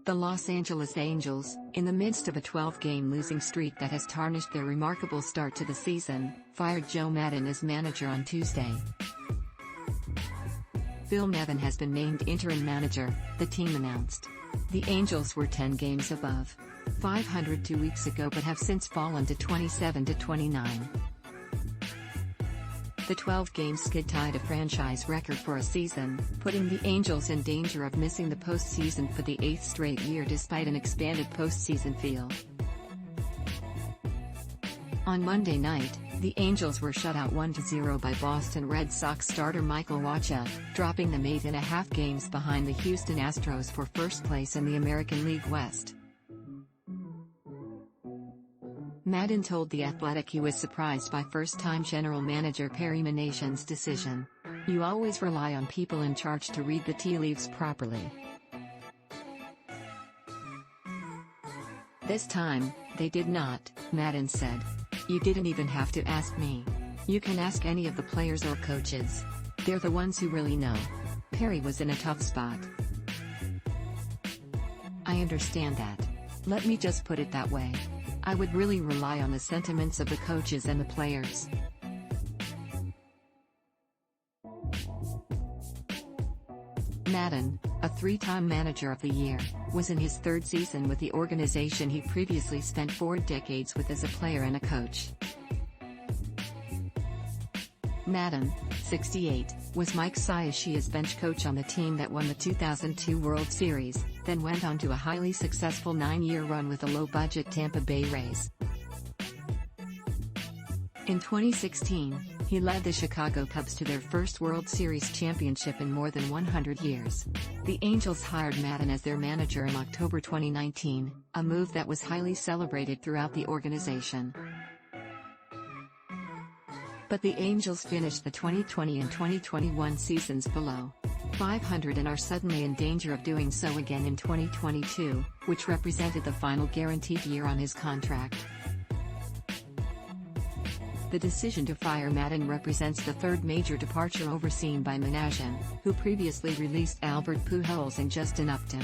The Los Angeles Angels, in the midst of a 12-game losing streak that has tarnished their remarkable start to the season, fired Joe Maddon as manager on Tuesday. Nevin has been named interim manager, the team announced. The Angels were 10 games above .500 2 weeks ago but have since fallen to 27-29. The 12-game skid tied a franchise record for a season, putting the Angels in danger of missing the postseason for the 8th straight year despite an expanded postseason field. On Monday night, the Angels were shut out 1-0 by Boston Red Sox starter Michael Wacha, dropping them 8.5 games behind the Houston Astros for first place in the American League West. Maddon told The Athletic he was surprised by first-time general manager Perry Minasian's decision. "You always rely on people in charge to read the tea leaves properly. This time, they did not," Maddon said. "You didn't even have to ask me. You can ask any of the players or coaches. They're the ones who really know." Perry was in a tough spot. "I understand that. Let me just put it that way. I would really rely on the sentiments of the coaches and the players." Maddon, a 3-time Manager of the Year, was in his 3rd season with the organization he previously spent 4 decades with as a player and a coach. Maddon, 68, was Mike Scioscia's bench coach on the team that won the 2002 World Series, then went on to a highly successful 9-year run with the low-budget Tampa Bay Rays. In 2016, he led the Chicago Cubs to their first World Series championship in more than 100 years. The Angels hired Maddon as their manager in October 2019, a move that was highly celebrated throughout the organization. But the Angels finished the 2020 and 2021 seasons below .500 and are suddenly in danger of doing so again in 2022, which represented the final guaranteed year on his contract. The decision to fire Maddon represents the 3rd major departure overseen by Minasian, who previously released Albert Pujols and Justin Upton.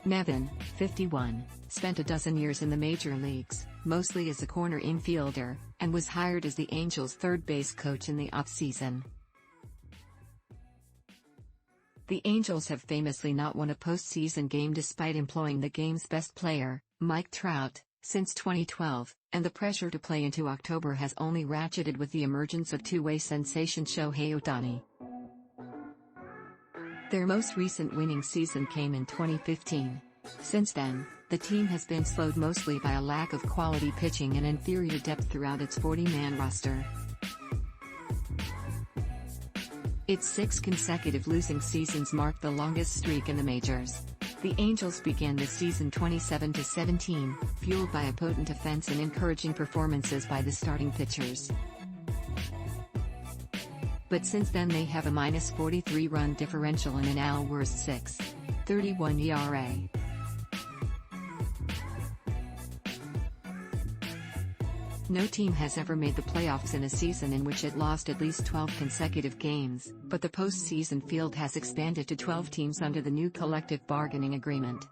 Nevin, 51, spent a dozen years in the major leagues, mostly as a corner infielder, and was hired as the Angels' third base coach in the offseason. The Angels have famously not won a postseason game despite employing the game's best player, Mike Trout, since 2012, and the pressure to play into October has only ratcheted with the emergence of two-way sensation Shohei Ohtani. Their most recent winning season came in 2015. Since then, the team has been slowed mostly by a lack of quality pitching and inferior depth throughout its 40-man roster. Its 6 consecutive losing seasons mark the longest streak in the majors. The Angels began the season 27-17, fueled by a potent offense and encouraging performances by the starting pitchers. But since then they have a -43 run differential and an worst 6.31 ERA. No team has ever made the playoffs in a season in which it lost at least 12 consecutive games, but the postseason field has expanded to 12 teams under the new collective bargaining agreement.